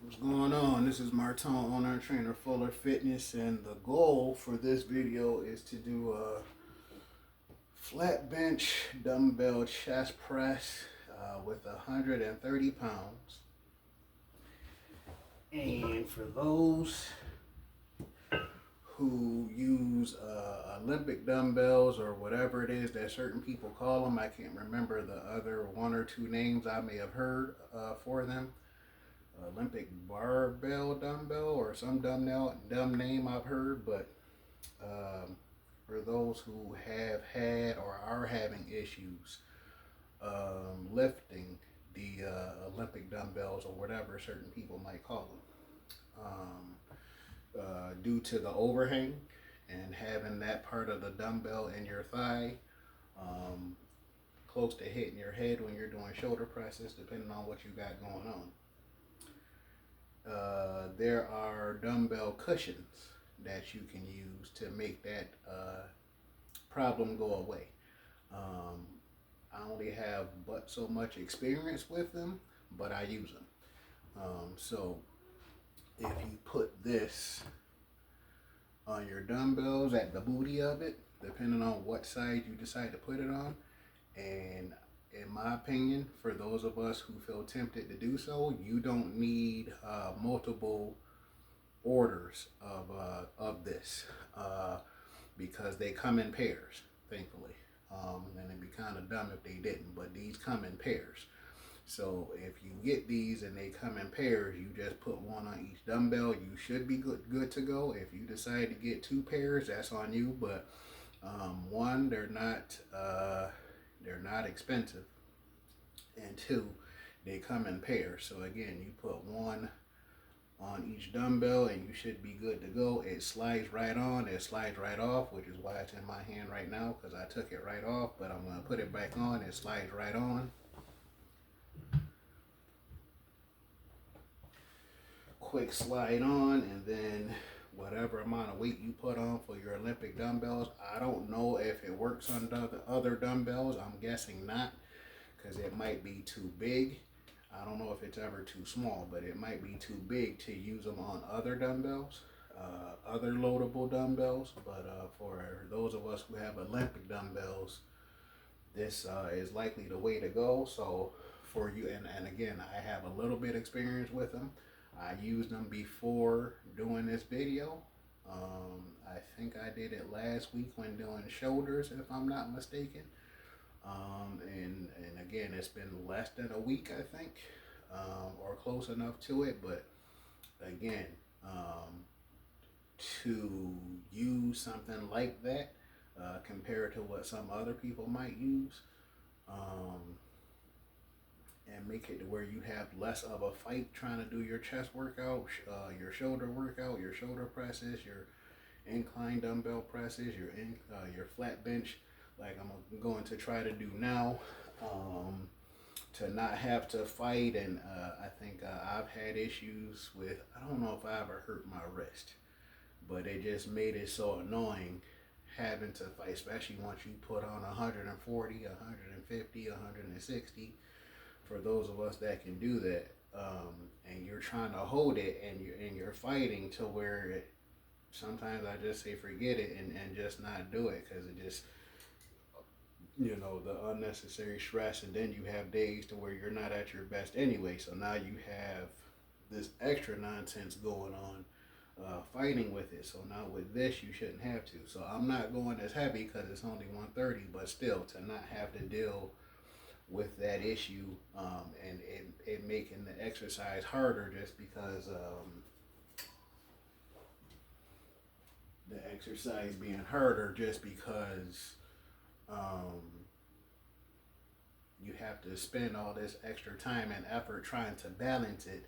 What's going on? This is Martin, owner and trainer Fuller Fitness, and the goal for this video is to do a flat bench dumbbell chest press with 130 pounds. And for those who use Olympic dumbbells or whatever it is that certain people call them, I can't remember the other one or two names I may have heard for them. Olympic barbell dumbbell or some dumb name I've heard, but for those who have had or are having issues lifting the Olympic dumbbells or whatever certain people might call them, due to the overhang and having that part of the dumbbell in your thigh um, close to hitting your head when you're doing shoulder presses, depending on what you got going on. There are dumbbell cushions that you can use to make that problem go away. Um, I only have but so much experience with them, but I use them. So if you put this on your dumbbells at the booty of it, depending on what side you decide to put it on, and in my opinion, for those of us who feel tempted to do so, you don't need multiple orders of this because they come in pairs, thankfully. And it'd be kind of dumb if they didn't, but these come in pairs. So if you get these and they come in pairs, you just put one on each dumbbell. You should be good to go. If you decide to get two pairs, that's on you. But one, they're not expensive, and two, they come in pairs. So again, you put one on each dumbbell and you should be good to go. It slides right on, it slides right off, which is why it's in my hand right now, because I took it right off, but I'm going to put it back on. It slides right on. Quick slide on, and then whatever amount of weight you put on for your Olympic dumbbells, I don't know if it works on the other dumbbells. I'm guessing not, because it might be too big. I don't know if it's ever too small, but it might be too big to use them on other dumbbells, other loadable dumbbells. But for those of us who have Olympic dumbbells, this is likely the way to go. So for you, and again, I have a little bit experience with them. I used them before doing this video. I think I did it last week when doing shoulders, if I'm not mistaken. And again, it's been less than a week, I think, or close enough to it. But again, to use something like that compared to what some other people might use, and make it to where you have less of a fight trying to do your chest workout, your shoulder workout, your shoulder presses, your incline dumbbell presses, your flat bench, like I'm going to try to do now, to not have to fight. And I think I've had issues with, I don't know if I ever hurt my wrist, but it just made it so annoying having to fight, especially once you put on 140, 150, 160. For those of us that can do that, and you're trying to hold it, and you're fighting to where sometimes I just say forget it and just not do it, because it just, the unnecessary stress. And then you have days to where you're not at your best anyway, so now you have this extra nonsense going on, fighting with it. So now with this, you shouldn't have to. So I'm not going as heavy because it's only 130, but still, to not have to deal with that issue, and it making the exercise harder just because the exercise being harder just because you have to spend all this extra time and effort trying to balance it,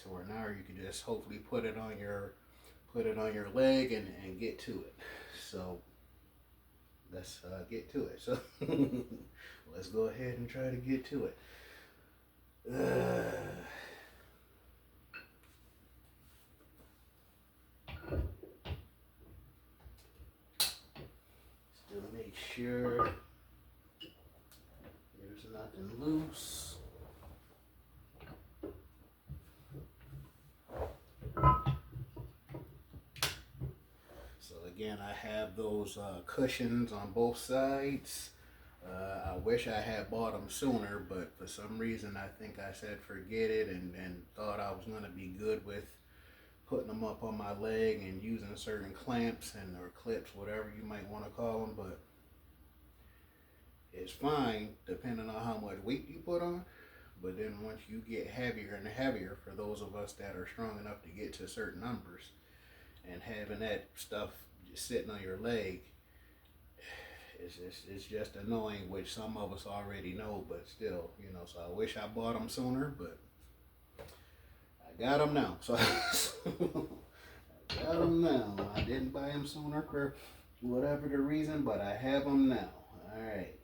to where now you can just hopefully put it on your leg and get to it. So let's get to it. So let's go ahead and try to get to it. Still make sure there's nothing loose. again, I have those cushions on both sides. I wish I had bought them sooner, but for some reason I think I said forget it, and thought I was going to be good with putting them up on my leg and using certain clamps and or clips, whatever you might want to call them. But it's fine depending on how much weight you put on. But then once you get heavier and heavier, for those of us that are strong enough to get to certain numbers, and having that stuff just sitting on your leg, it's just annoying, which some of us already know, but still, you know. So I wish I bought them sooner, but I got them now. So I got them now. I didn't buy them sooner for whatever the reason, but I have them now. All right.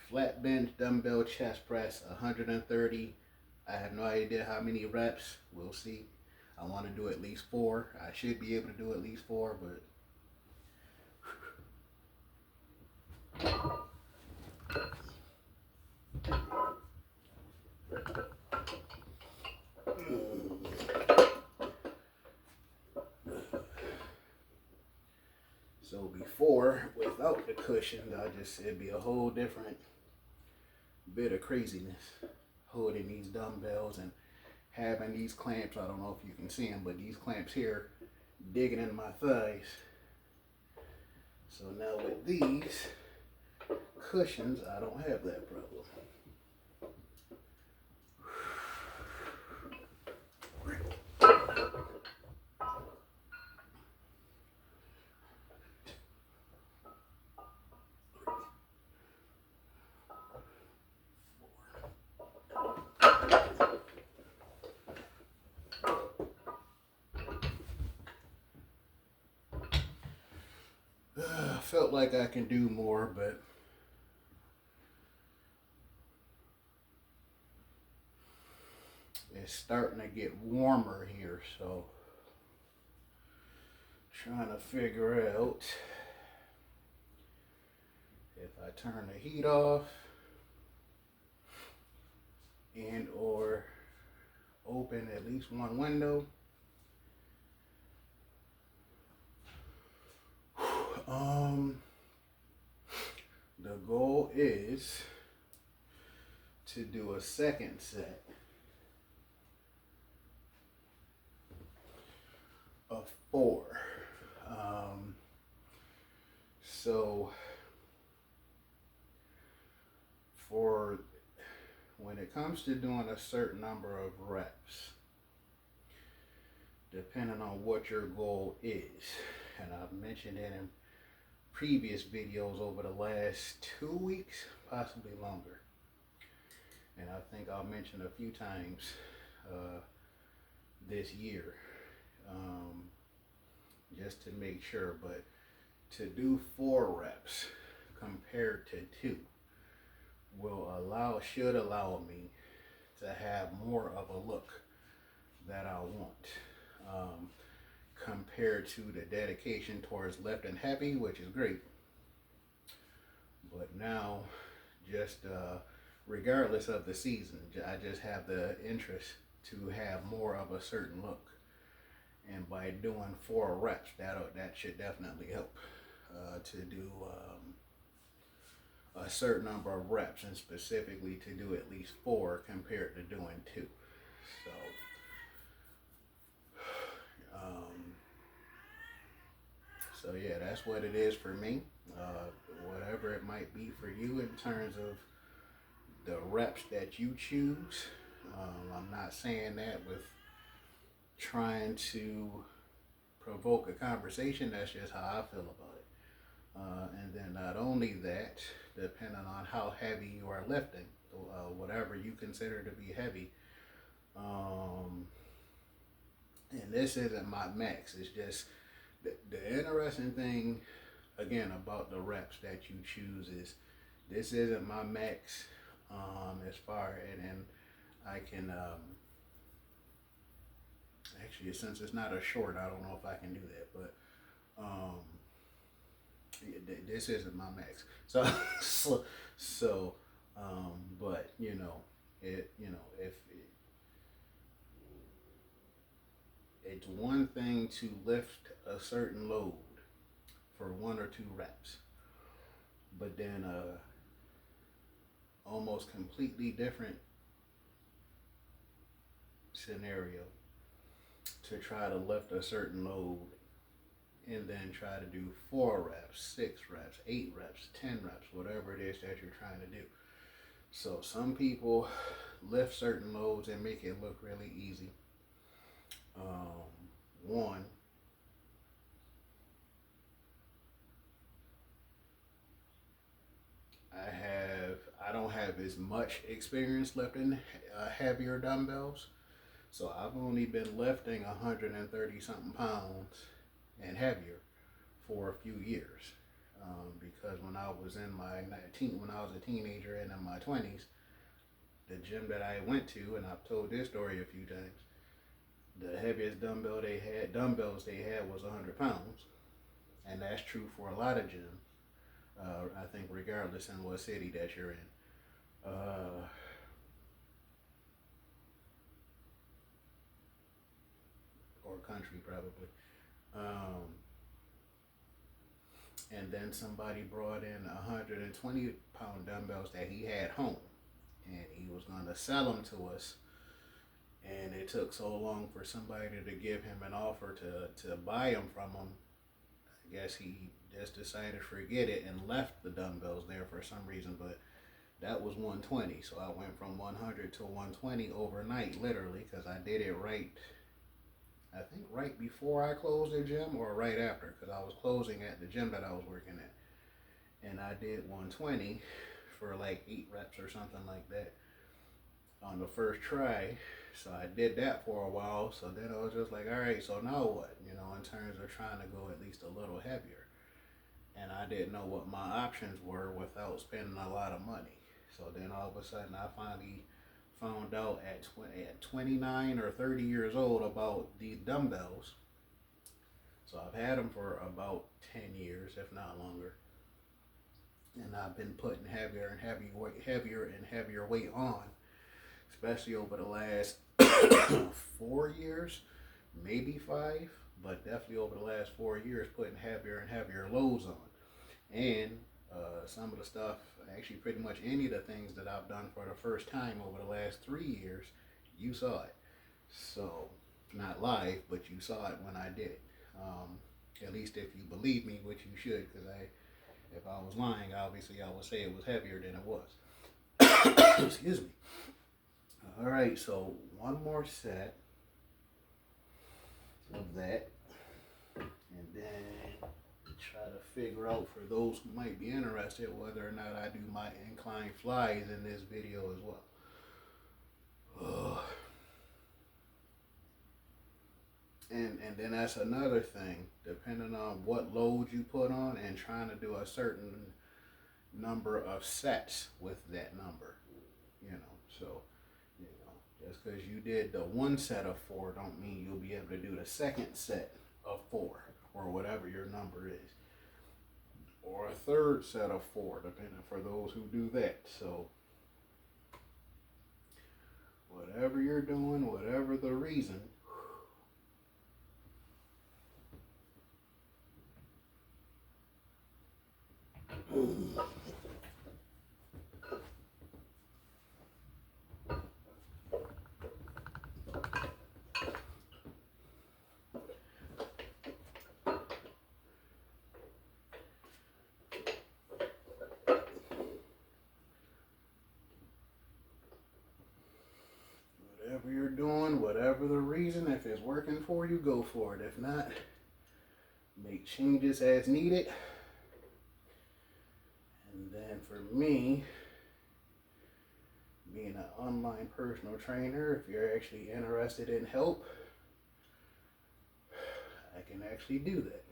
Flat bench dumbbell chest press, 130. I have no idea how many reps. We'll see. I want to do at least 4. I should be able to do at least 4, but so before, without the cushion, it'd be a whole different bit of craziness holding these dumbbells and having these clamps. I don't know if you can see them, but these clamps here digging in my thighs. So now with these cushions, I don't have that problem. Felt like I can do more, but it's starting to get warmer here, so trying to figure out if I turn the heat off and or open at least one window. The goal is to do a second set of 4. So for when it comes to doing a certain number of reps, depending on what your goal is, and I've mentioned it in previous videos over the last 2 weeks, possibly longer, and I think I'll mention a few times this year, just to make sure. But to do 4 reps compared to 2 should allow me to have more of a look that I want, compared to the dedication towards lifting heavy, which is great. But now, just regardless of the season, I just have the interest to have more of a certain look. And by doing 4 reps, that should definitely help to do a certain number of reps, and specifically to do at least 4 compared to doing 2. So yeah, that's what it is for me. Whatever it might be for you in terms of the reps that you choose. I'm not saying that with trying to provoke a conversation. That's just how I feel about it. And then not only that, depending on how heavy you are lifting, whatever you consider to be heavy, and this isn't my max. It's just the interesting thing, again, about the reps that you choose is this isn't my max, as far, and I can, actually, since it's not a short, I don't know if I can do that, but this isn't my max. But if it's one thing to lift a certain load for 1 or 2 reps, but then almost completely different scenario to try to lift a certain load and then try to do 4 reps, 6 reps, 8 reps, 10 reps, whatever it is that you're trying to do. So some people lift certain loads and make it look really easy. One, I don't have as much experience lifting heavier dumbbells, so I've only been lifting 130 something pounds and heavier for a few years. Because when I was a teenager and in my 20s, the gym that I went to, and I've told this story a few times, the heaviest dumbbells they had was 100 pounds, and that's true for a lot of gyms. I think regardless in what city that you're in. Or country probably. And then somebody brought in 120-pound dumbbells that he had home, and he was going to sell them to us. And it took so long for somebody to give him an offer to buy them from him. I guess he just decided to forget it and left the dumbbells there for some reason, but that was 120. So I went from 100 to 120 overnight, literally, because I did it I think right before I closed the gym or right after, because I was closing at the gym that I was working at. And I did 120 for like 8 reps or something like that on the first try. So I did that for a while. So then I was just like, all right, so now what? In terms of trying to go at least a little heavier. And I didn't know what my options were without spending a lot of money. So then all of a sudden I finally found out at 29 or 30 years old about these dumbbells. So I've had them for about 10 years, if not longer. And I've been putting heavier and heavier weight on, especially over the last 4 years, maybe 5, but definitely over the last 4 years, putting heavier and heavier loads on. And some of the stuff, actually pretty much any of the things that I've done for the first time over the last 3 years, you saw it. So, not live, but you saw it when I did it. At least if you believe me, which you should, because if I was lying, obviously I would say it was heavier than it was. Excuse me. All right, so one more set of that, and then try to figure out, for those who might be interested, whether or not I do my incline flies in this video as well. And then that's another thing, depending on what load you put on and trying to do a certain number of sets with that number, so just because you did the one set of 4 don't mean you'll be able to do the second set of 4 or whatever your number is, or a third set of 4, depending, for those who do that. So whatever you're doing, whatever the reason, whatever you're doing, whatever the reason, if it's working for you, go for it. If not, make changes as needed. And then for me, being an online personal trainer, if you're actually interested in help, I can actually do that.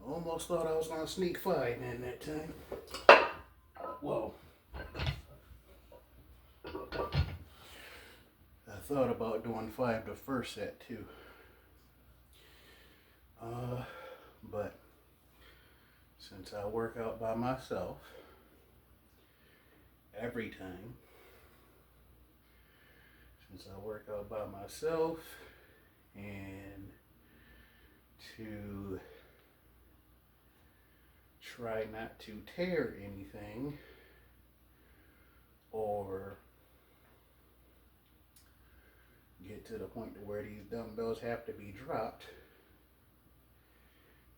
Almost thought I was gonna sneak 5 in that time. Whoa. thought about doing 5 the first set too. But since I work out by myself every time, and to try not to tear anything or get to the point to where these dumbbells have to be dropped,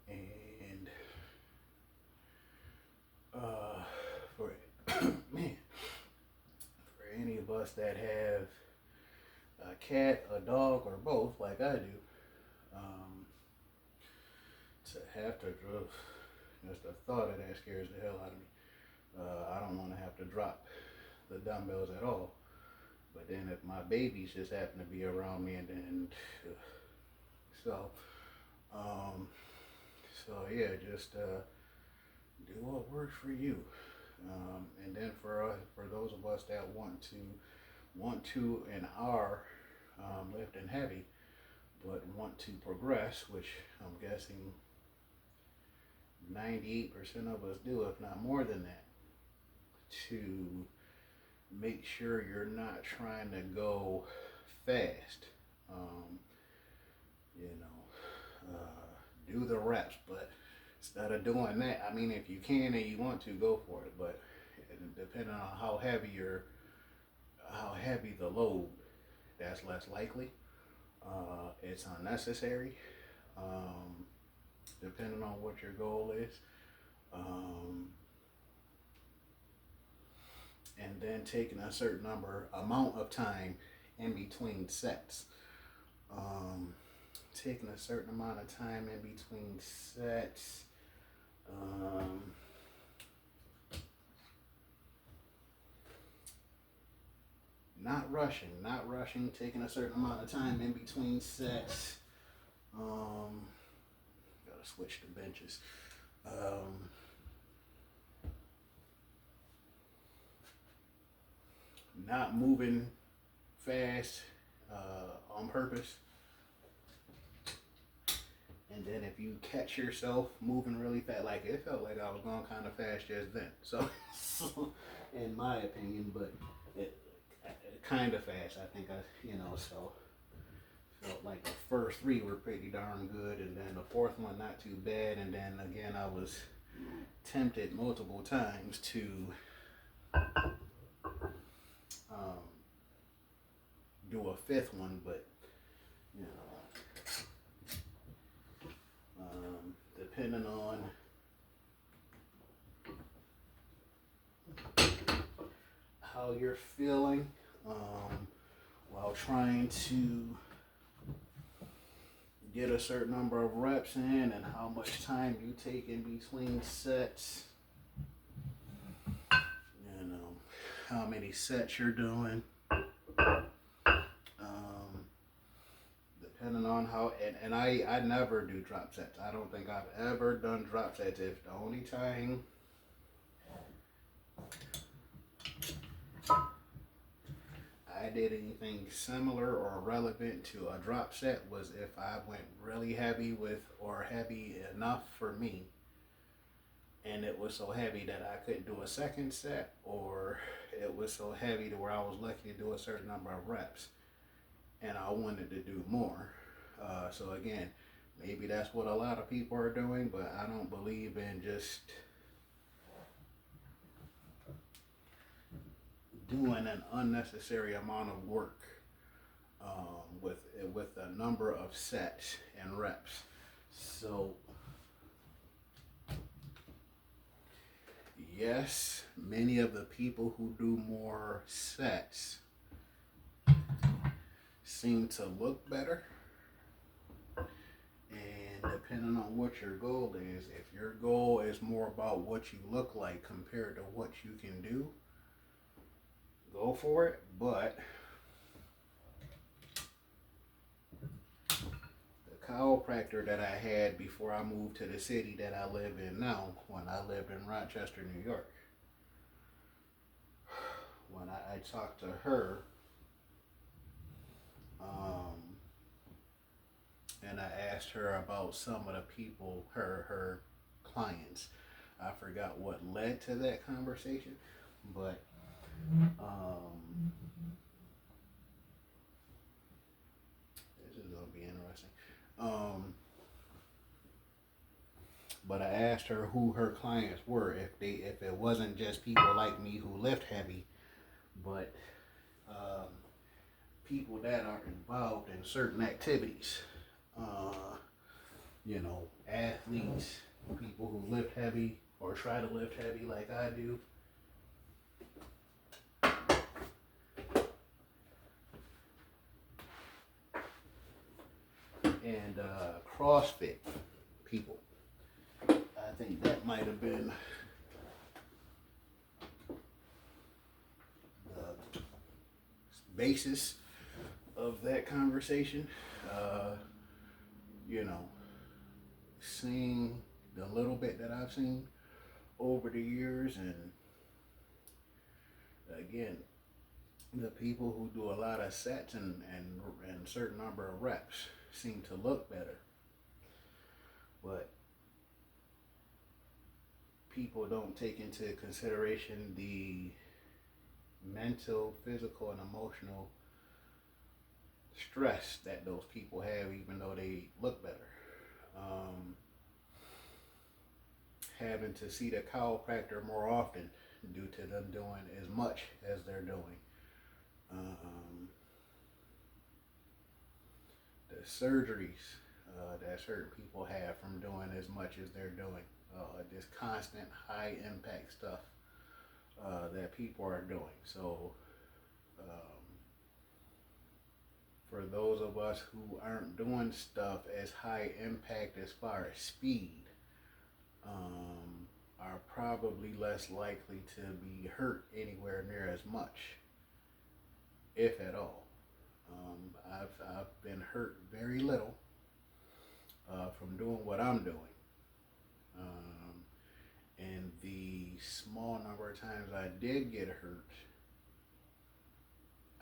and for man, for any of us that have a cat, a dog, or both, like I do, to have to just the thought of that scares the hell out of me. I don't want to have to drop the dumbbells at all. But then if my babies just happen to be around me, and then yeah, just do what works for you. And then for those of us that want to and are lifting heavy, but want to progress, which I'm guessing 98% of us do, if not more than that, to make sure you're not trying to go fast. Do the reps, but instead of doing that, I mean, if you can and you want to, go for it. But depending on how heavy the load, that's less likely. It's unnecessary. Depending on what your goal is. And then taking a certain amount of time in between sets. Taking a certain amount of time in between sets. Not rushing, taking a certain amount of time in between sets. Gotta switch to benches. Not moving fast on purpose. And then if you catch yourself moving really fast, like it felt like I was going kind of fast just then. So in my opinion, but it kind of fast. I think so felt like the first 3 were pretty darn good, and then the 4th one not too bad, and then again I was tempted multiple times to do a 5th one, but depending on how you're feeling while trying to get a certain number of reps in, and how much time you take in between sets, how many sets you're doing, depending on how, and I never do drop sets. I don't think I've ever done drop sets. If the only time I did anything similar or relevant to a drop set was if I went really heavy or heavy enough for me, and it was so heavy that I couldn't do a second set, or it was so heavy to where I was lucky to do a certain number of reps and I wanted to do more. So again, maybe that's what a lot of people are doing, but I don't believe in just doing an unnecessary amount of work with a number of sets and reps. So yes, many of the people who do more sets seem to look better, and depending on what your goal is, if your goal is more about what you look like compared to what you can do, go for it. But the chiropractor that I had before I moved to the city that I live in now, when I lived in Rochester, New York, when I talked to her, Um, and I asked her about some of the people, her clients. I forgot what led to that conversation, but um, this is gonna be interesting. Um, but I asked her who her clients were, if it wasn't just people like me who lift heavy, but um, people that are involved in certain activities. Uh, athletes, people who lift heavy or try to lift heavy like I do, and CrossFit people. I think that might have been the basis of that conversation. Uh, you know, seeing the little bit that I've seen over the years, and again, the people who do a lot of sets and certain number of reps seem to look better, but people don't take into consideration the mental, physical, and emotional stress that those people have, even though they look better. Um, Having to see the chiropractor more often due to them doing as much as they're doing. Um, the surgeries that certain people have from doing as much as they're doing. This constant high impact stuff that people are doing. So, um, for those of us who aren't doing stuff as high impact as far as speed, are probably less likely to be hurt anywhere near as much, if at all. I've been hurt very little from doing what I'm doing. Um, and the small number of times I did get hurt,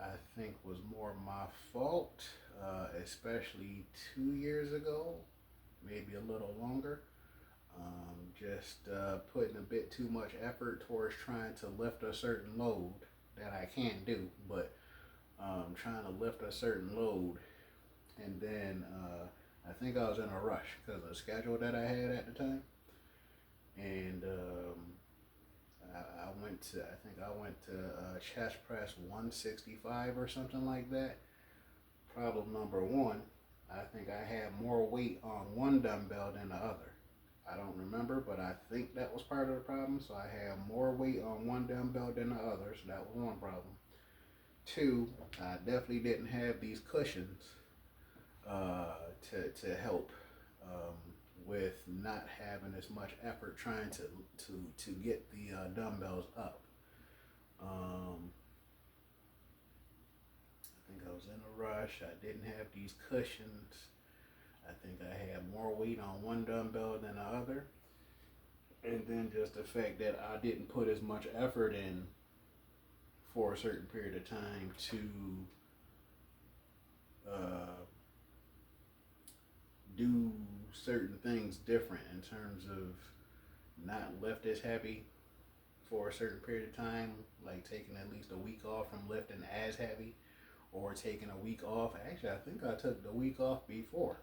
I think was more my fault, especially 2 years ago, maybe a little longer. Just putting a bit too much effort towards trying to lift a certain load that I can't do, but trying to lift a certain load, and then I think I was in a rush because of the schedule that I had at the time, and I went to, I think I went to chest press 165 or something like that. Problem number one, I think I had more weight on one dumbbell than the other. I don't remember, but I think that was part of the problem. So I had more weight on one dumbbell than the other, so that was one problem. Two, I definitely didn't have these cushions uh, to help um, with not having as much effort trying to get the dumbbells up. Um, I think I was in a rush. I didn't have these cushions. I think I had more weight on one dumbbell than the other. And then just the fact that I didn't put as much effort in for a certain period of time to uh, do certain things different in terms of not lift as heavy for a certain period of time, like taking at least a week off from lifting as heavy, or taking a week off. Actually, I think I took the week off before.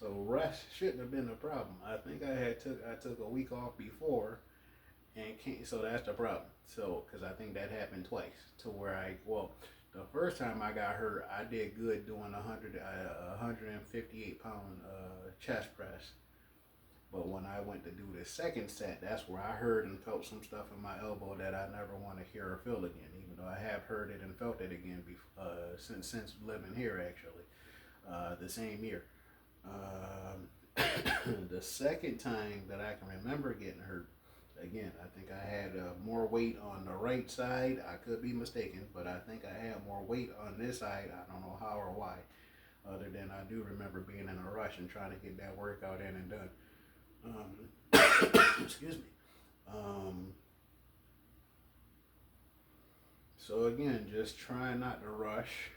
So rest shouldn't have been a problem. I think I took a week off before, and can't, so that's the problem. So because I think that happened twice, to where the first time I got hurt, I did good doing 158 pound chest press. But when I went to do the second set, that's where I heard and felt some stuff in my elbow that I never want to hear or feel again. Even though I have heard it and felt it again since living here, actually, the same year. The second time that I can remember getting hurt, again, I think I had more weight on the right side. I could be mistaken, but I think I had more weight on this side. I don't know how or why, other than I do remember being in a rush and trying to get that workout in and done. Excuse me. Um, so again, just try not to rush.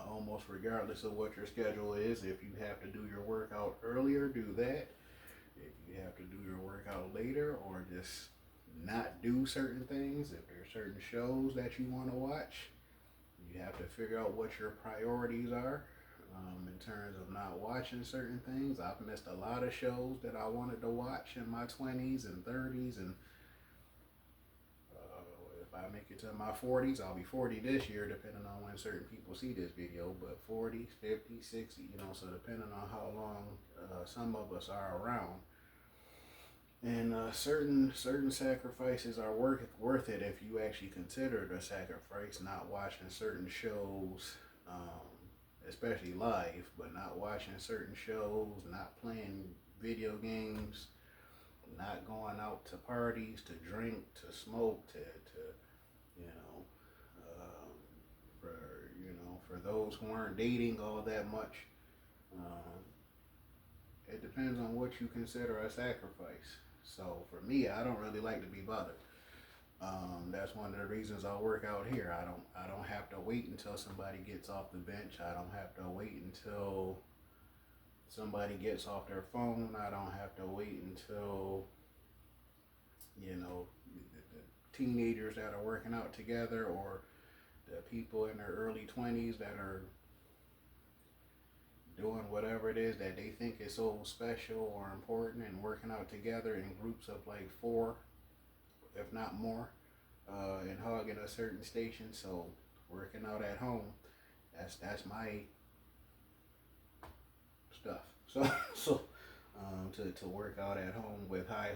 almost regardless of what your schedule is. If you have to do your workout earlier, do that. If you have to do your workout later, or just not do certain things, if there's certain shows that you want to watch, you have to figure out what your priorities are. In terms of not watching certain things, I've missed a lot of shows that I wanted to watch in my 20s and 30s, and if I make it to my 40s, I'll be 40 this year, depending on when certain people see this video, but 40, 50, 60, so depending on how long some of us are around. And certain sacrifices are worth it if you actually consider the sacrifice. Not watching certain shows, especially live, but not watching certain shows, not playing video games, not going out to parties, to drink, to smoke, to for those who aren't dating all that much. It depends on what you consider a sacrifice. So for me, I don't really like to be bothered. That's one of the reasons I work out here. I don't have to wait until somebody gets off the bench. I don't have to wait until somebody gets off their phone. I don't have to wait until the teenagers that are working out together, or the people in their early 20s that are doing whatever it is that they think is so special or important, and working out together in groups of like 4, if not more, and hogging a certain station. So working out at home, that's my stuff. So to work out at home with I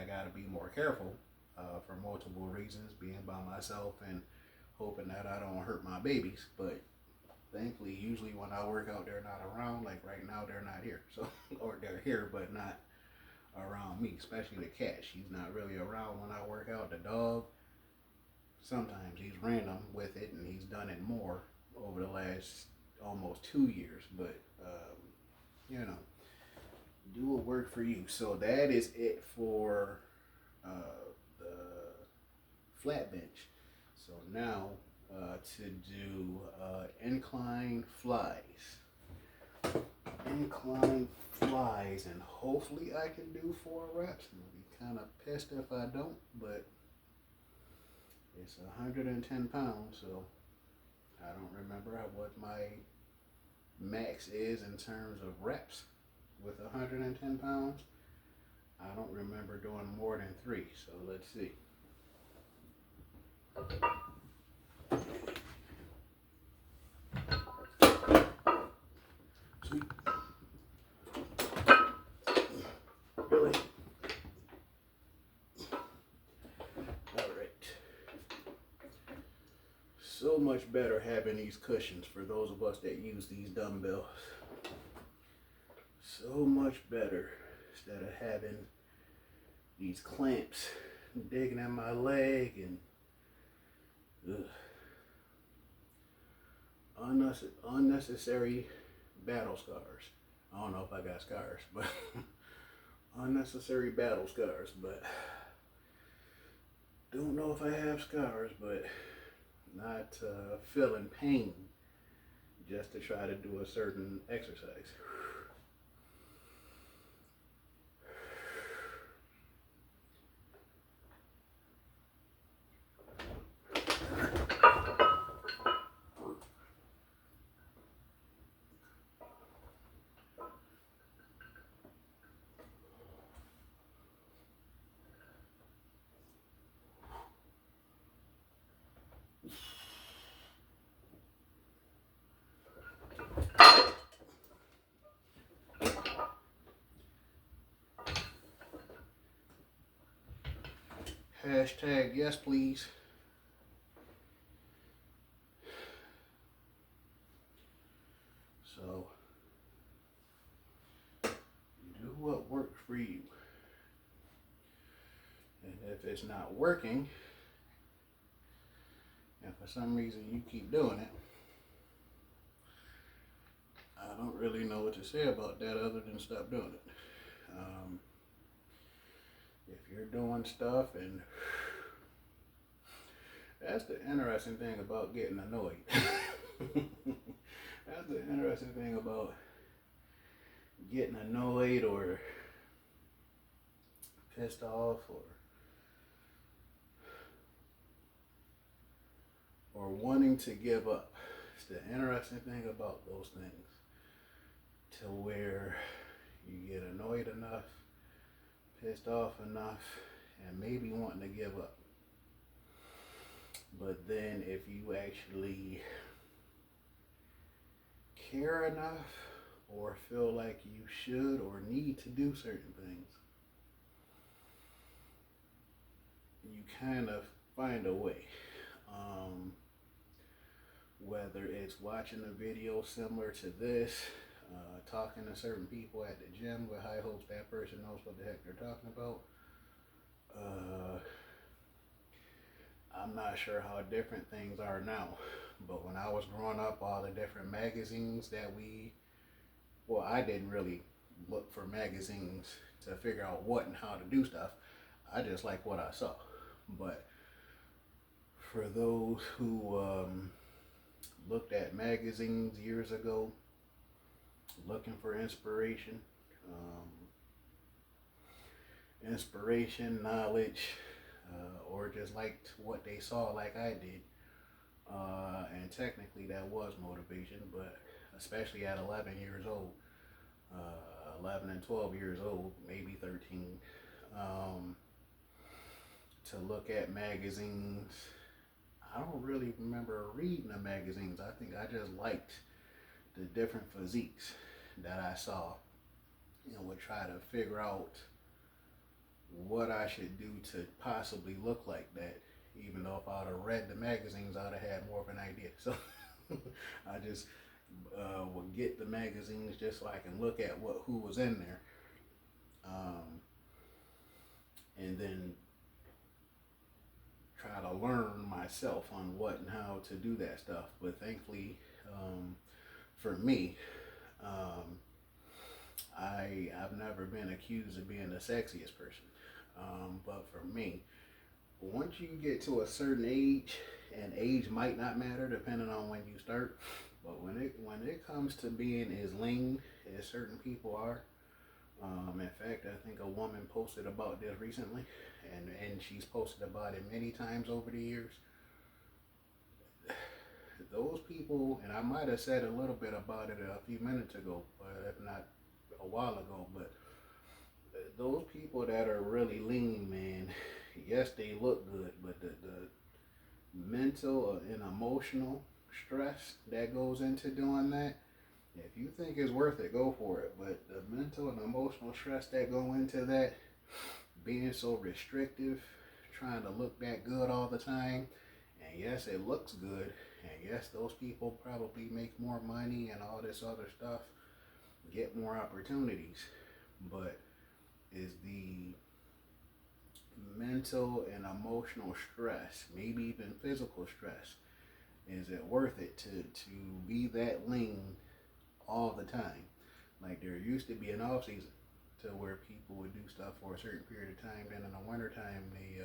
gotta be more careful for multiple reasons, being by myself and hoping that I don't hurt my babies. But thankfully, usually when I work out, they're not around. Like right now, they're not here. So, or they're here, but not around me, especially the cat. She's not really around when I work out. The dog, sometimes he's random with it, and he's done it more over the last almost 2 years. But, do what work for you. So that is it for the flat bench. So now to do incline flies. Incline flies, and hopefully I can do 4 reps. I'm gonna be kind of pissed if I don't, but it's 110 pounds, so I don't remember what my max is in terms of reps with 110 pounds. I don't remember doing more than 3, so let's see. Sweet. Really? Alright. So much better having these cushions for those of us that use these dumbbells. So much better instead of having these clamps digging in my leg and unnecessary battle scars. I don't know if I got scars, but unnecessary battle scars. But don't know if I have scars, but not feeling pain just to try to do a certain exercise. Hashtag yes, please. So, do what works for you. And if it's not working, and for some reason you keep doing it, I don't really know what to say about that other than stop doing it. If you're doing stuff, and that's the interesting thing about getting annoyed. That's the interesting thing about getting annoyed or pissed off or wanting to give up. It's the interesting thing about those things to where you get annoyed enough, pissed off enough, and maybe wanting to give up. But then if you actually care enough or feel like you should or need to do certain things, you kind of find a way. Whether it's watching a video similar to this, talking to certain people at the gym with high hopes that person knows what the heck they're talking about. I'm not sure how different things are now, but when I was growing up, all the different magazines that I didn't really look for magazines to figure out what and how to do stuff. I just like what I saw. But for those who looked at magazines years ago, looking for inspiration, knowledge, or just liked what they saw like I did. And technically that was motivation, but especially at 11 years old, 11 and 12 years old, maybe 13, to look at magazines. I don't really remember reading the magazines. I think I just liked the different physiques that I saw and would try to figure out what I should do to possibly look like that. Even though if I'd have read the magazines, I'd have had more of an idea. So I just would get the magazines just so I can look at who was in there, and then try to learn myself on what and how to do that stuff. But thankfully, for me, I've never been accused of being the sexiest person. But for me, once you get to a certain age, and age might not matter depending on when you start, but when it comes to being as lean as certain people are, in fact, I think a woman posted about this recently, and she's posted about it many times over the years. Those people, and I might have said a little bit about it a few minutes ago, if not a while ago, but those people that are really lean, man, yes, they look good, but the mental and emotional stress that goes into doing that, if you think it's worth it, go for it. But the mental and emotional stress that go into that, being so restrictive, trying to look that good all the time, and yes, it looks good, and yes, those people probably make more money and all this other stuff, get more opportunities, but is the mental and emotional stress, maybe even physical stress, is it worth it to be that lean all the time? Like there used to be an off season to where people would do stuff for a certain period of time, then in the winter time they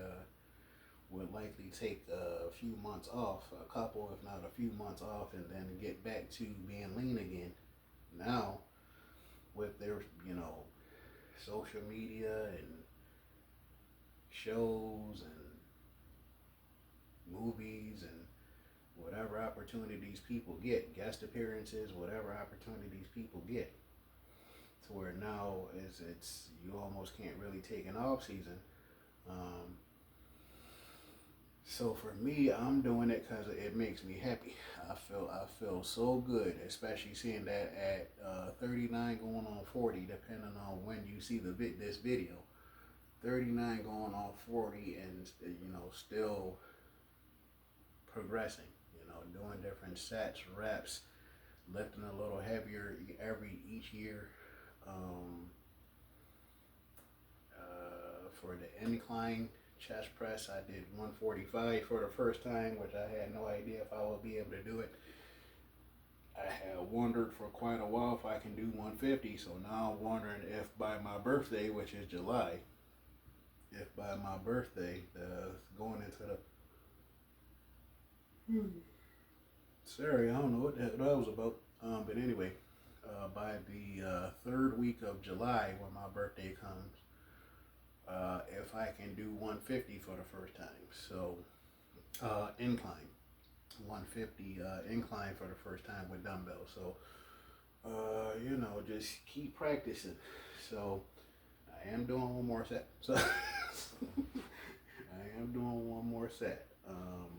would likely take a few months off, a couple if not a few months off, and then get back to being lean again. Now with their social media and shows and movies and whatever opportunities people get, guest appearances, whatever opportunities people get, to where now it's you almost can't really take an off season. So for me, I'm doing it because it makes me happy. I feel so good, especially seeing that at 39 going on 40, depending on when you see this video. 39 going on 40, and still progressing. Doing different sets, reps, lifting a little heavier each year. For the incline chest press, I did 145 for the first time, which I had no idea if I would be able to do it. I had wondered for quite a while if I can do 150, so now I'm wondering if by my birthday, which is July, going into the Sorry, I don't know what the hell that was about. But anyway, by the third week of July, when my birthday comes, if I can do 150 for the first time, so incline, 150 incline for the first time with dumbbells. So just keep practicing. So I am doing one more set. So I am doing one more set.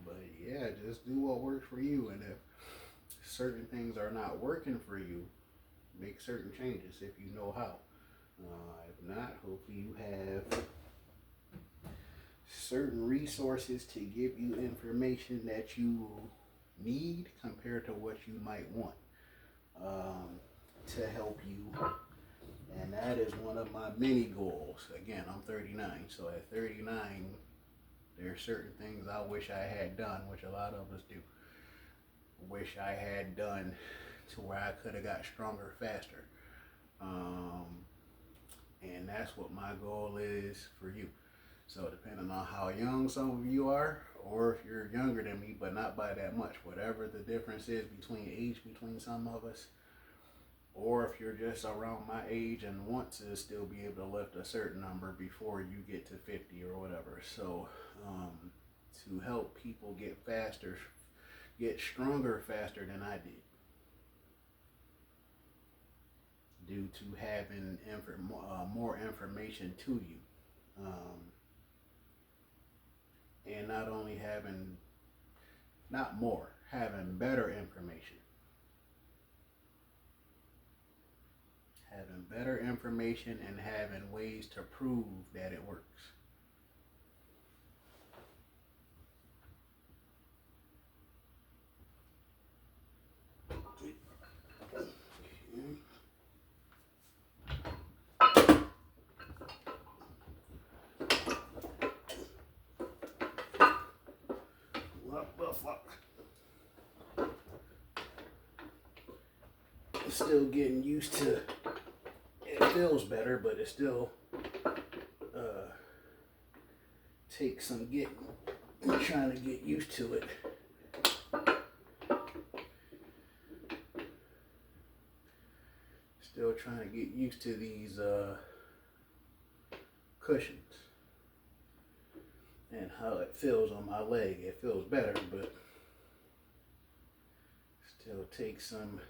But yeah, just do what works for you. And if certain things are not working for you, make certain changes if you know how. If not, hopefully you have certain resources to give you information that you need compared to what you might want to help you. And that is one of my many goals. Again, I'm 39, so at 39, there are certain things I wish I had done, which a lot of us do. Wish I had done to where I could have got stronger faster. And that's what my goal is for you. So depending on how young some of you are, or if you're younger than me, but not by that much, whatever the difference is between some of us, or if you're just around my age and want to still be able to lift a certain number before you get to 50 or whatever. So to help people get faster, get stronger faster than I did, due to having more information to you. And not only having, not more, having better information. Having better information and having ways to prove that it works. What the fuck? Still getting used to. It feels better, but it still takes some getting. Trying to get used to it. Still trying to get used to these cushions and how it feels on my leg. It feels better, but still takes some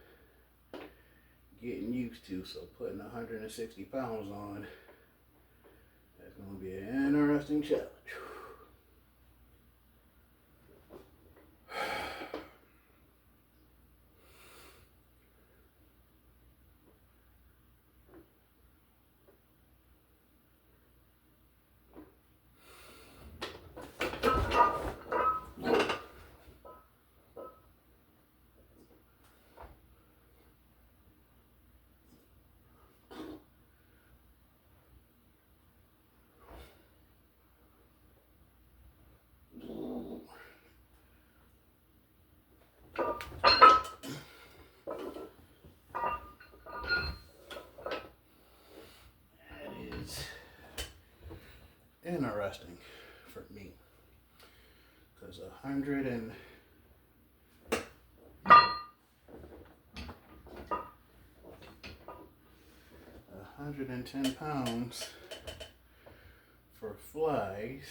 getting used to. So putting 160 pounds on, that's going to be an interesting challenge. Interesting for me, because 110 pounds for flies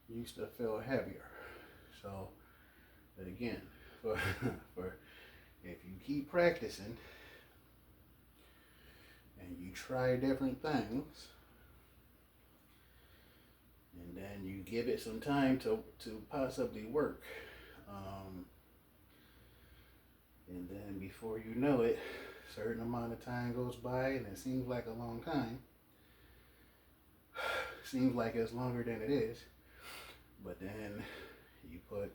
used to feel heavier. So, but again, for if you keep practicing and you try different things, and then you give it some time to possibly work, and then before you know it, a certain amount of time goes by and it seems like a long time. Seems like it's longer than it is, but then you put,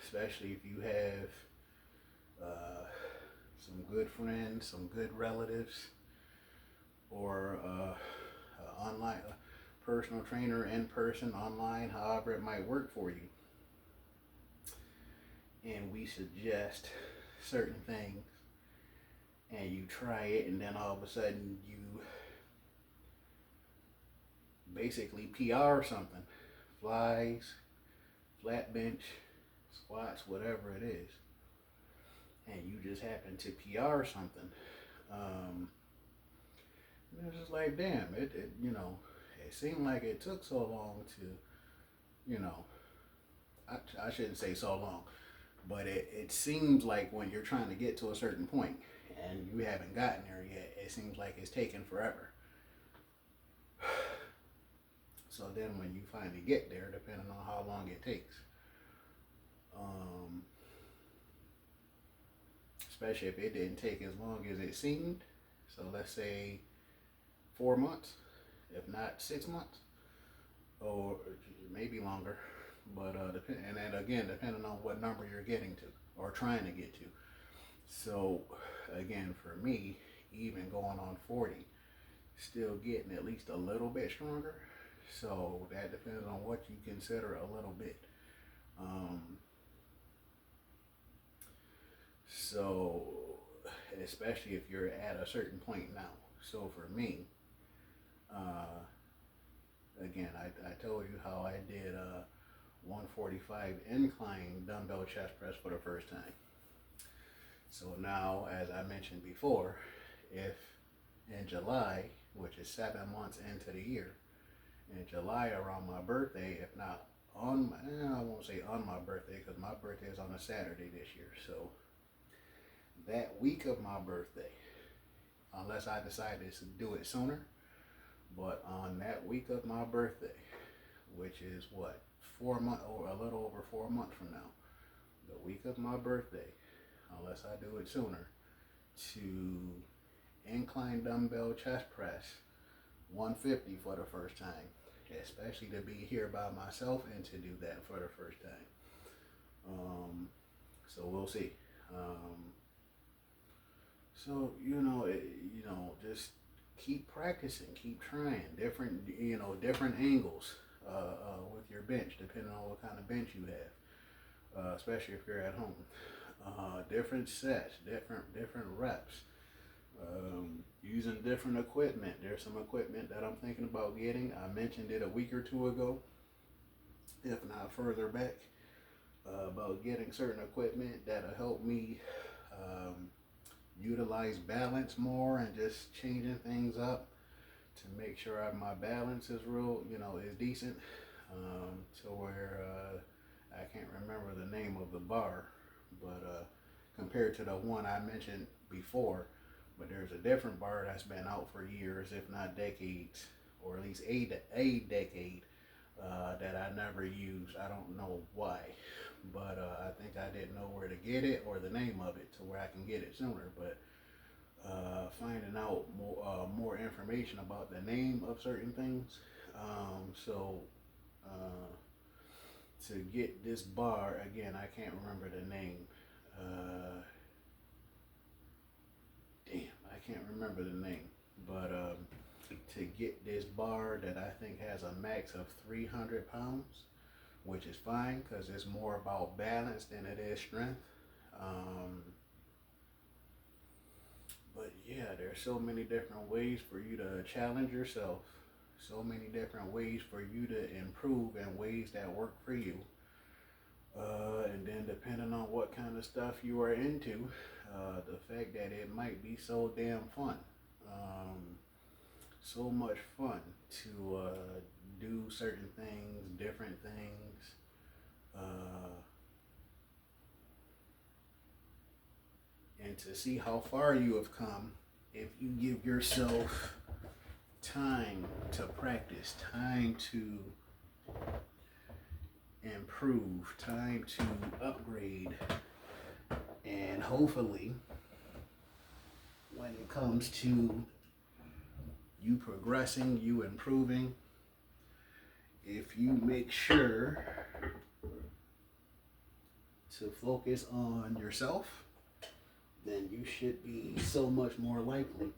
especially if you have some good friends, some good relatives, or online personal trainer in person, online, however it might work for you. And we suggest certain things, and you try it, and then all of a sudden you basically PR something. Flies, flat bench, squats, whatever it is, and you just happen to PR something, um, it's just like, damn, it seemed like it took so long to, you know, I shouldn't say so long, but it seems like when you're trying to get to a certain point and you haven't gotten there yet, it seems like it's taken forever. So then when you finally get there, depending on how long it takes, um, especially if it didn't take as long as it seemed, so let's say 4 months, if not 6 months, or maybe longer, but and then again, depending on what number you're getting to or trying to get to. So again, for me, even going on 40, still getting at least a little bit stronger. So that depends on what you consider a little bit. Um, so especially if you're at a certain point now. So for me, uh, again, I told you how I did a 145 incline dumbbell chest press for the first time. So now, as I mentioned before, if in July, which is 7 months into the year, in July around my birthday, if not on my, I won't say on my birthday because my birthday is on a Saturday this year. So that week of my birthday, unless I decided to do it sooner, but on that week of my birthday, which is what, 4 months or a little over 4 months from now, the week of my birthday, unless I do it sooner, to incline dumbbell chest press 150 for the first time, especially to be here by myself and to do that for the first time. So we'll see. So just keep practicing, keep trying different angles with your bench, depending on what kind of bench you have, especially if you're at home. Different sets, different reps, using different equipment. There's some equipment that I'm thinking about getting. I mentioned it a week or two ago, if not further back, about getting certain equipment that'll help me utilize balance more and just changing things up to make sure my balance is is decent, to where I can't remember the name of the bar, but compared to the one I mentioned before, but there's a different bar that's been out for years, if not decades, or at least a decade, that I never used. I don't know why, but I think I didn't know where to get it or the name of it to where I can get it sooner. But finding out more information about the name of certain things. So to get this bar, again, I can't remember the name. I can't remember the name. But to get this bar that I think has a max of 300 pounds, which is fine because it's more about balance than it is strength. But yeah, there's so many different ways for you to challenge yourself, so many different ways for you to improve and ways that work for you. And then depending on what kind of stuff you are into, the fact that it might be so damn fun. So much fun to do certain things, different things. And to see how far you have come if you give yourself time to practice, time to improve, time to upgrade, and hopefully when it comes to you progressing, you improving, if you make sure to focus on yourself, then you should be so much more likely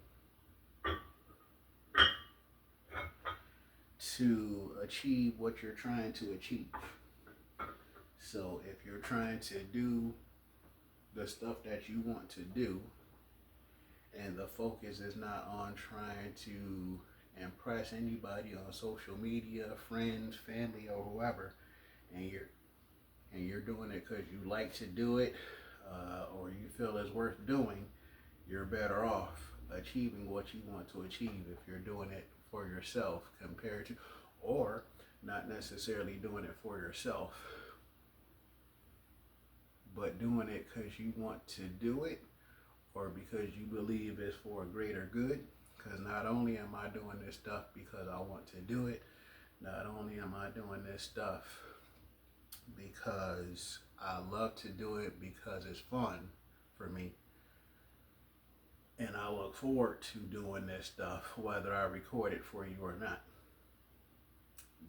to achieve what you're trying to achieve. So if you're trying to do the stuff that you want to do, and the focus is not on trying to impress anybody on social media, friends, family, or whoever, and and you're doing it because you like to do it, or you feel it's worth doing, you're better off achieving what you want to achieve if you're doing it for yourself compared to, or not necessarily doing it for yourself, but doing it because you want to do it or because you believe it's for a greater good. Because not only am I doing this stuff because I want to do it, not only am I doing this stuff because I love to do it because it's fun for me, and I look forward to doing this stuff whether I record it for you or not.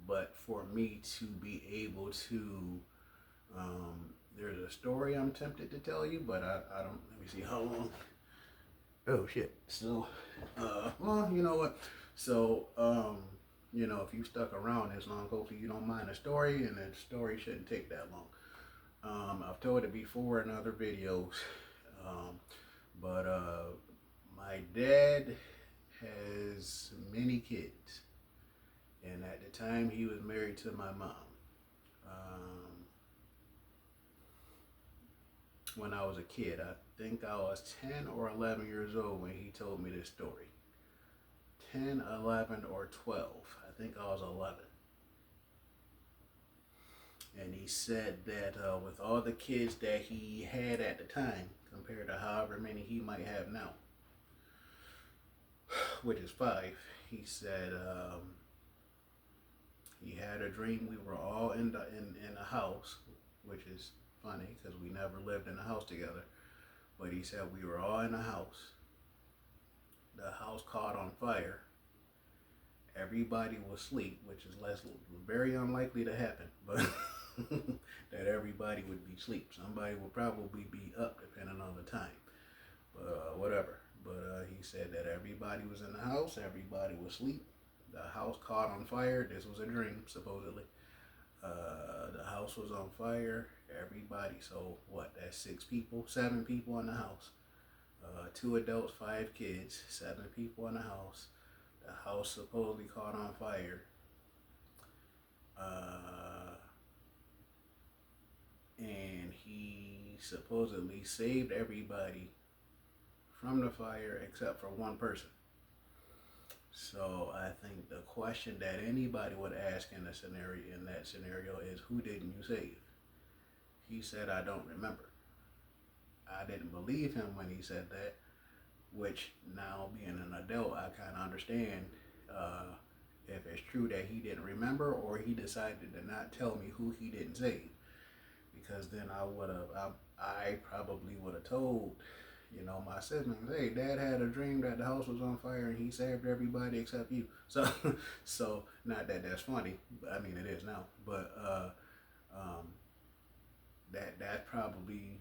But for me to be able to, there's a story I'm tempted to tell you, but I don't, let me see how long. Oh shit. So, well, you know what? So, if you stuck around this long, hopefully you don't mind the story, and the story shouldn't take that long. I've told it before in other videos, but my dad has many kids, and at the time he was married to my mom. When I was a kid, I think I was 10 or 11 years old when he told me this story. 10, 11, or 12. I think I was 11. And he said that with all the kids that he had at the time, compared to however many he might have now, which is 5, he said he had a dream we were all in a house, which is funny because we never lived in a house together. But he said we were all in a house. The house caught on fire. Everybody was asleep, which is very unlikely to happen, but that everybody would be asleep. Somebody would probably be up depending on the time, but whatever. But he said that everybody was in the house, everybody was asleep. The house caught on fire. This was a dream, supposedly. The house was on fire. Everybody, so what? That's 7 people in the house. 2 adults, 5 kids, 7 people in the house. The house supposedly caught on fire. And he supposedly saved everybody from the fire except for one person. So I think the question that anybody would ask in that scenario is, who didn't you save? He said, I don't remember. I didn't believe him when he said that, which now being an adult, I kind of understand if it's true that he didn't remember or he decided to not tell me who he didn't save. Because then I probably would have told, my siblings, hey, Dad had a dream that the house was on fire and he saved everybody except you. So not that that's funny, but I mean it is now. But that probably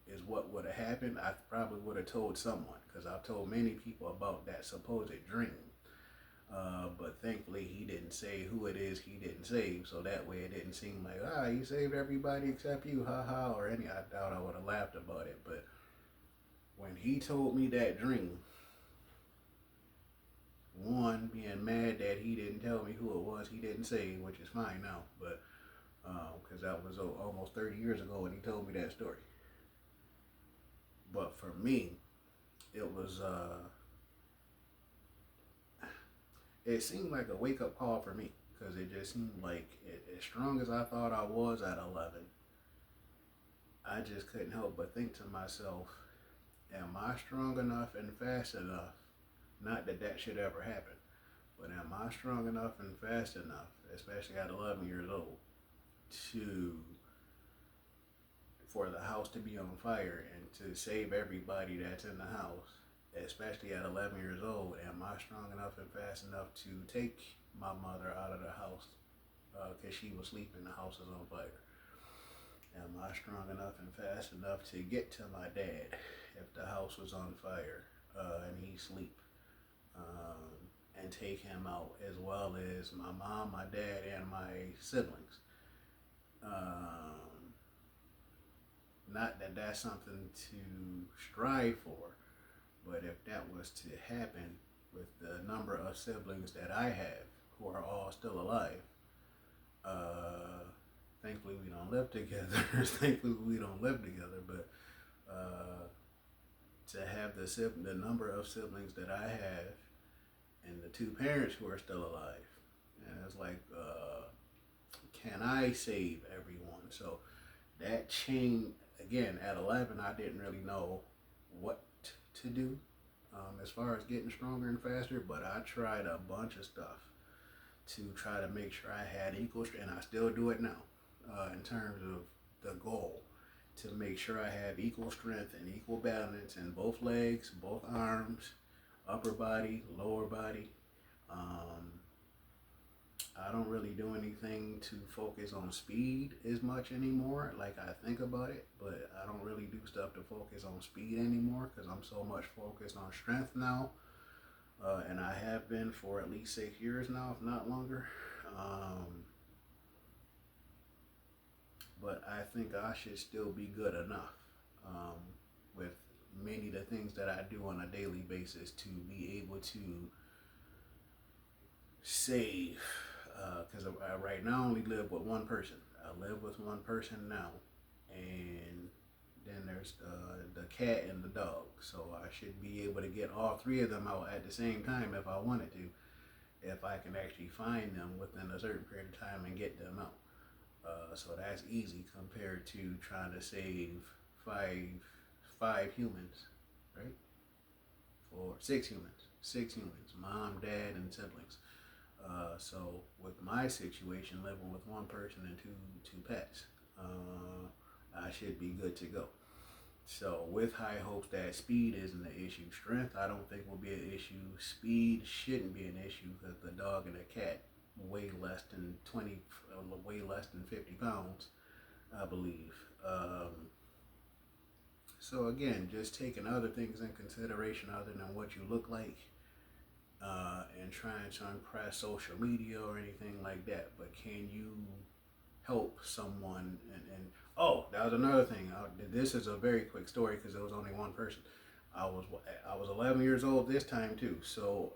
is what would have happened. I probably would have told someone, because I've told many people about that supposed dream. But thankfully he didn't say who it is he didn't save, so that way it didn't seem like, he saved everybody except you, haha, or any. I doubt I would have laughed about it. But when he told me that dream, one, being mad that he didn't tell me who it was he didn't save, which is fine now, but because that was almost 30 years ago when he told me that story. But for me, it was it seemed like a wake-up call for me, because it just seemed like as strong as I thought I was at 11, I just couldn't help but think to myself, am I strong enough and fast enough, not that that should ever happen, but am I strong enough and fast enough, especially at 11 years old, for the house to be on fire and to save everybody that's in the house, especially at 11 years old? Am I strong enough and fast enough to take my mother out of the house because she was sleeping, the house is on fire? Am I strong enough and fast enough to get to my dad if the house was on fire and he's asleep, and take him out, as well as my mom, my dad, and my siblings? Not that that's something to strive for, but if that was to happen with the number of siblings that I have who are all still alive, Thankfully, we don't live together. Thankfully, we don't live together. But to have the number of siblings that I have, and the two parents who are still alive, and it's like, can I save everyone? So that chain again at 11, I didn't really know what to do as far as getting stronger and faster, but I tried a bunch of stuff to try to make sure I had equal strength, and I still do it now in terms of the goal to make sure I have equal strength and equal balance in both legs, both arms, upper body, lower body. Um, I don't really do anything to focus on speed as much anymore. Like I think about it, but I don't really do stuff to focus on speed anymore because I'm so much focused on strength now. And I have been for at least 6 years now, if not longer. Um, but I think I should still be good enough um, with many of the things that I do on a daily basis to be able to save. Because right now I only live with one person. I live with one person now, and then there's the cat and the dog. So I should be able to get all three of them out at the same time if I wanted to, if I can actually find them within a certain period of time and get them out. So that's easy compared to trying to save five humans, right? Or six humans, mom, dad, and siblings. So with my situation, living with one person and two pets, I should be good to go. So with high hopes that speed isn't an issue, strength I don't think will be an issue. Speed shouldn't be an issue because the dog and the cat weigh less than 20, way less than 50 pounds, I believe. So again, just taking other things in consideration other than what you look like, and trying to impress social media or anything like that. But can you help someone? And oh, that was another thing. This is a very quick story because it was only one person. I was 11 years old this time too. So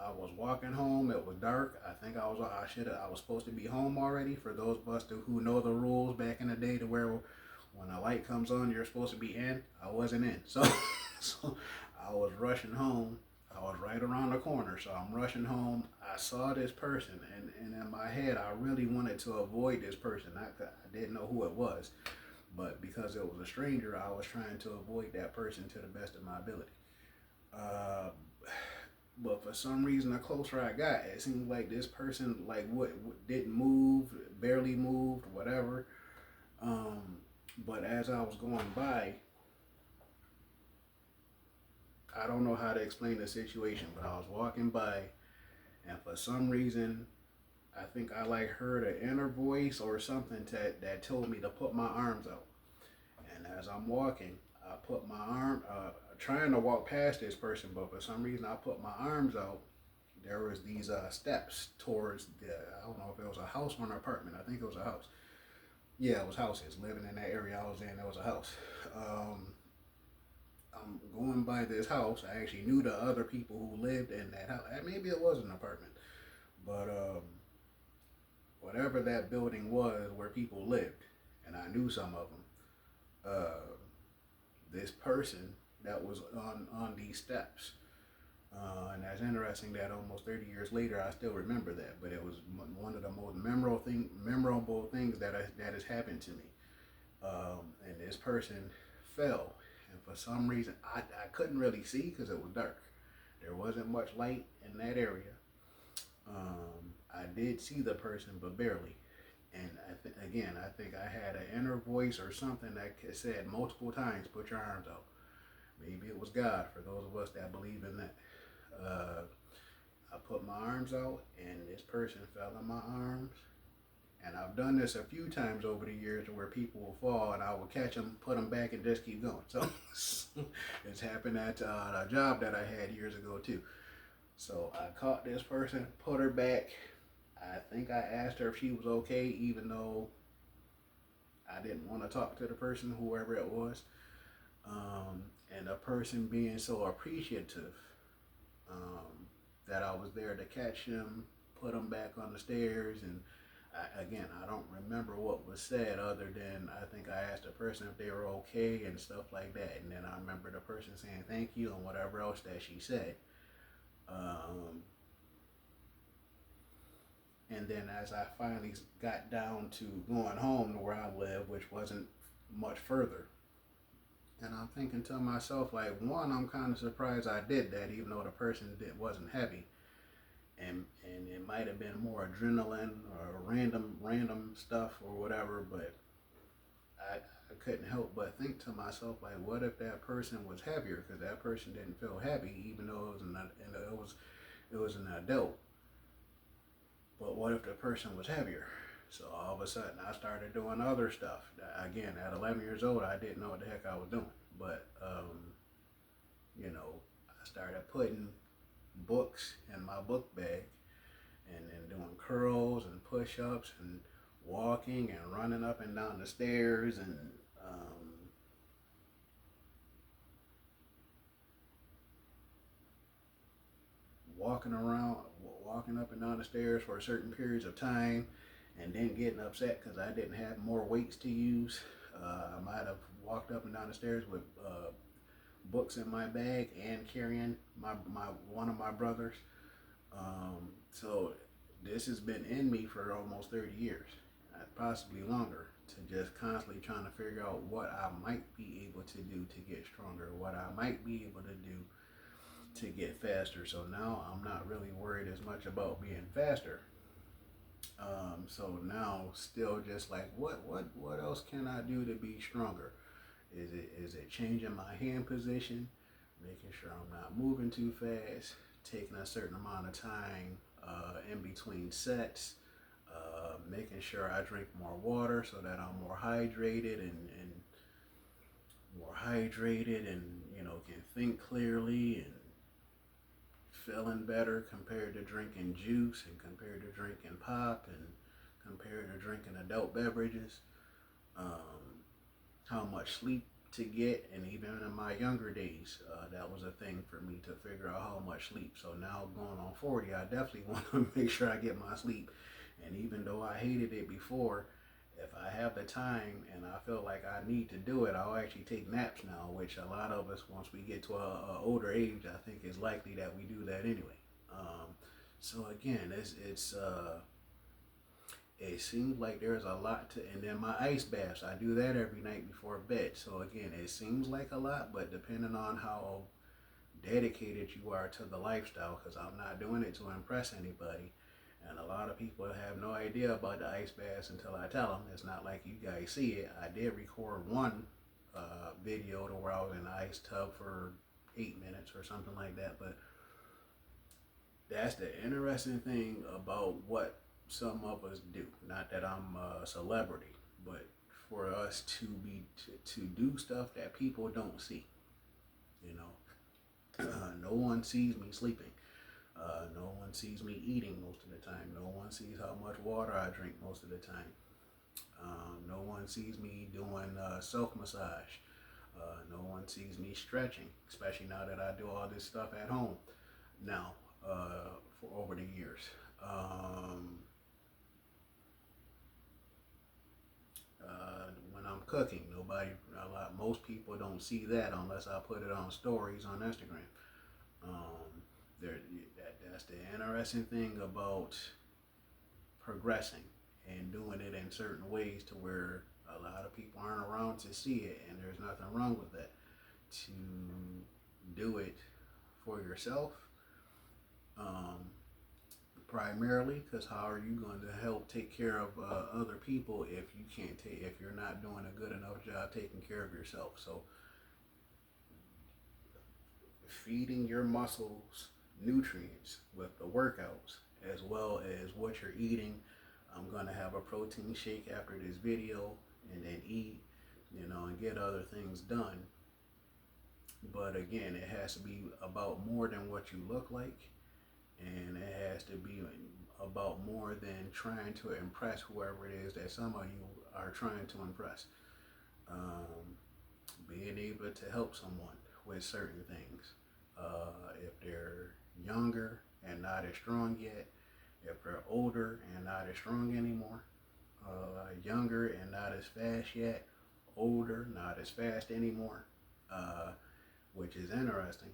I was walking home. It was dark. I think I was supposed to be home already. For those of us who know the rules back in the day, to where when a light comes on, you're supposed to be in. I wasn't in. So I was rushing home. I was right around the corner, so I'm rushing home. I saw this person, and in my head, I really wanted to avoid this person. I didn't know who it was, but because it was a stranger, I was trying to avoid that person to the best of my ability. Uh, but for some reason, the closer I got, it seemed like this person didn't move, barely moved, whatever. Um, but as I was going by, I don't know how to explain the situation, but I was walking by, and for some reason, I think I heard an inner voice or something that told me to put my arms out. And as I'm walking, I put my arm, trying to walk past this person, but for some reason I put my arms out. There was these steps towards I don't know if it was a house or an apartment. I think it was a house. Yeah, it was houses. Living in that area I was in, there was a house. I'm going by this house. I actually knew the other people who lived in that house. Maybe it was an apartment, but whatever that building was where people lived, and I knew some of them. This person that was on these steps, and that's interesting that almost 30 years later I still remember that. But it was one of the most memorable things that has happened to me. And this person fell, and for some reason I couldn't really see because it was dark. There wasn't much light in that area. I did see the person, but barely. And I think I had an inner voice or something that said multiple times, "Put your arms out." Maybe it was God for those of us that believe in that. I put my arms out, and this person fell in my arms. And I've done this a few times over the years where people will fall and I will catch them, put them back, and just keep going. So it's happened at a job that I had years ago too. So I caught this person, put her back. I think I asked her if she was okay, even though I didn't want to talk to the person, whoever it was. And the person being so appreciative that I was there to catch him, put him back on the stairs, and I don't remember what was said other than I think I asked the person if they were okay and stuff like that. And then I remember the person saying thank you and whatever else that she said. Um, and then as I finally got down to going home to where I live, which wasn't much further, and I'm thinking to myself, like, one, I'm kind of surprised I did that, even though the person wasn't heavy, and it might have been more adrenaline or random stuff or whatever, but I couldn't help but think to myself, like, what if that person was heavier? Because that person didn't feel heavy, even though it was an adult. But what if the person was heavier? So all of a sudden, I started doing other stuff. Again, at 11 years old, I didn't know what the heck I was doing. But, you know, I started putting books in my book bag and then doing curls and push-ups and walking and running up and down the stairs and walking around, walking up and down the stairs for certain periods of time, and then getting upset because I didn't have more weights to use. I might have walked up and down the stairs with books in my bag and carrying my one of my brothers. So this has been in me for almost 30 years, possibly longer, to just constantly trying to figure out what I might be able to do to get stronger, what I might be able to do to get faster. So now I'm not really worried as much about being faster. So now still just like what else can I do to be stronger? Is it changing my hand position, making sure I'm not moving too fast, taking a certain amount of time in between sets, making sure I drink more water so that I'm more hydrated and more hydrated and can think clearly and feeling better compared to drinking juice and compared to drinking pop and compared to drinking adult beverages. How much sleep to get, and even in my younger days, that was a thing for me to figure out how much sleep. So now going on 40, I definitely want to make sure I get my sleep. And even though I hated it before, if I have the time and I feel like I need to do it, I'll actually take naps now, which a lot of us, once we get to a older age, I think is likely that we do that anyway. So again, it seems like there's a lot to, and then my ice baths, I do that every night before bed. So again, it seems like a lot, but depending on how dedicated you are to the lifestyle, because I'm not doing it to impress anybody. And a lot of people have no idea about the ice baths until I tell them. It's not like you guys see it. I did record one video to where I was in the ice tub for 8 minutes or something like that. But that's the interesting thing about what some of us do. Not that I'm a celebrity, but for us to do stuff that people don't see. You know, no one sees me sleeping. No one sees me eating most of the time. No one sees how much water I drink most of the time. No one sees me doing self-massage. No one sees me stretching, especially now that I do all this stuff at home now for over the years. When I'm cooking, most people don't see that unless I put it on stories on Instagram. Um, that's the interesting thing about progressing and doing it in certain ways to where a lot of people aren't around to see it, and there's nothing wrong with that. To do it for yourself, primarily, because how are you going to help take care of other people if you're not doing a good enough job taking care of yourself? So feeding your muscles nutrients with the workouts as well as what you're eating. I'm gonna have a protein shake after this video and then eat, and get other things done. But again, it has to be about more than what you look like, and it has to be about more than trying to impress whoever it is that some of you are trying to impress. Being able to help someone with certain things. If they're younger and not as strong yet, if they're older and not as strong anymore, younger and not as fast yet, older, not as fast anymore, which is interesting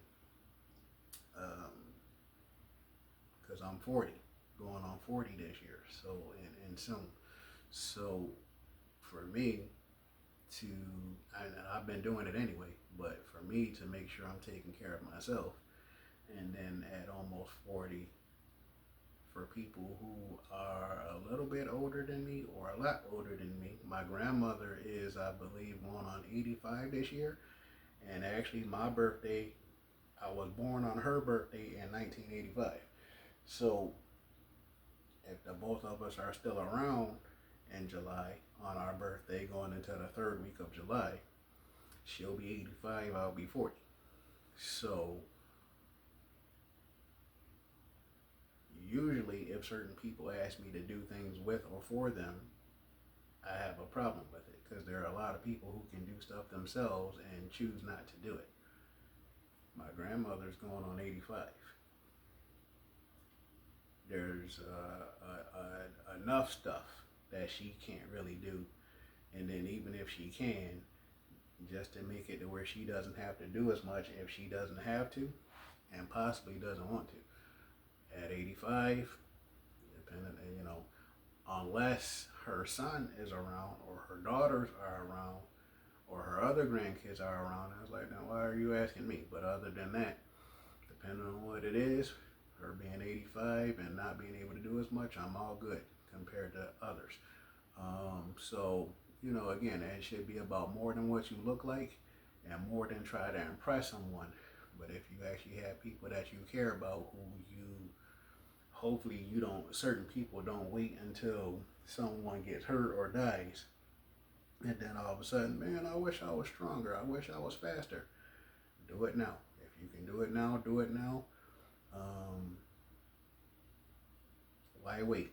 because I'm 40, going on 40 this year, so and soon. So for me to, and I've been doing it anyway, but for me to make sure I'm taking care of myself, and then at almost 40, for people who are a little bit older than me or a lot older than me. My grandmother is, I believe, going on 85 this year. And actually, my birthday, I was born on her birthday in 1985. So, if the both of us are still around in July on our birthday, going into the third week of July, she'll be 85, I'll be 40. So, usually if certain people ask me to do things with or for them, I have a problem with it because there are a lot of people who can do stuff themselves and choose not to do it. My grandmother's going on 85. There's enough stuff that she can't really do, and then even if she can, just to make it to where she doesn't have to do as much if she doesn't have to and possibly doesn't want to. At 85, depending, unless her son is around or her daughters are around or her other grandkids are around, I was like, now why are you asking me? But other than that, depending on what it is, her being 85 and not being able to do as much, I'm all good compared to others. So, again, it should be about more than what you look like and more than try to impress someone. But if you actually have people that you care about who you, hopefully certain people don't wait until someone gets hurt or dies. And then all of a sudden, man, I wish I was stronger. I wish I was faster. Do it now. If you can do it now, do it now. Why wait?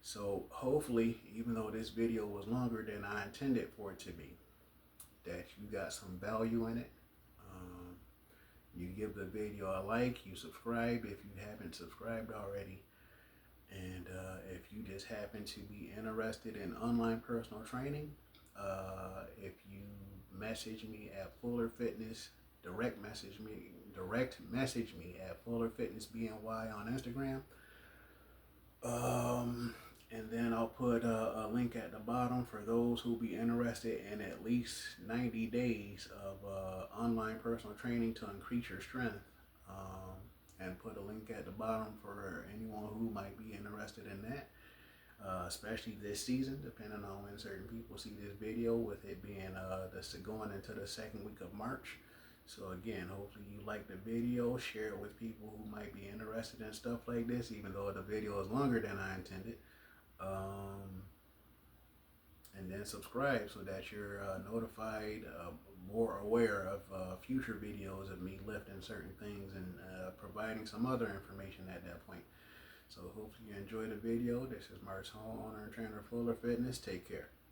So hopefully, even though this video was longer than I intended for it to be, that you got some value in it. You give the video a like, you subscribe if you haven't subscribed already. And if you just happen to be interested in online personal training, if you message me at Fuller Fitness, direct message me at Fuller Fitness BNY on Instagram. And then I'll put a link at the bottom for those who be interested in at least 90 days of online personal training to increase your strength. And put a link at the bottom for anyone who might be interested in that, especially this season, depending on when certain people see this video, with it being going into the second week of March. So again, hopefully you like the video, share it with people who might be interested in stuff like this, even though the video is longer than I intended. And then subscribe so that you're notified, more aware of future videos of me lifting certain things and providing some other information at that point. So hopefully you enjoy the video. This is Mark's owner and trainer, Fuller Fitness. Take care.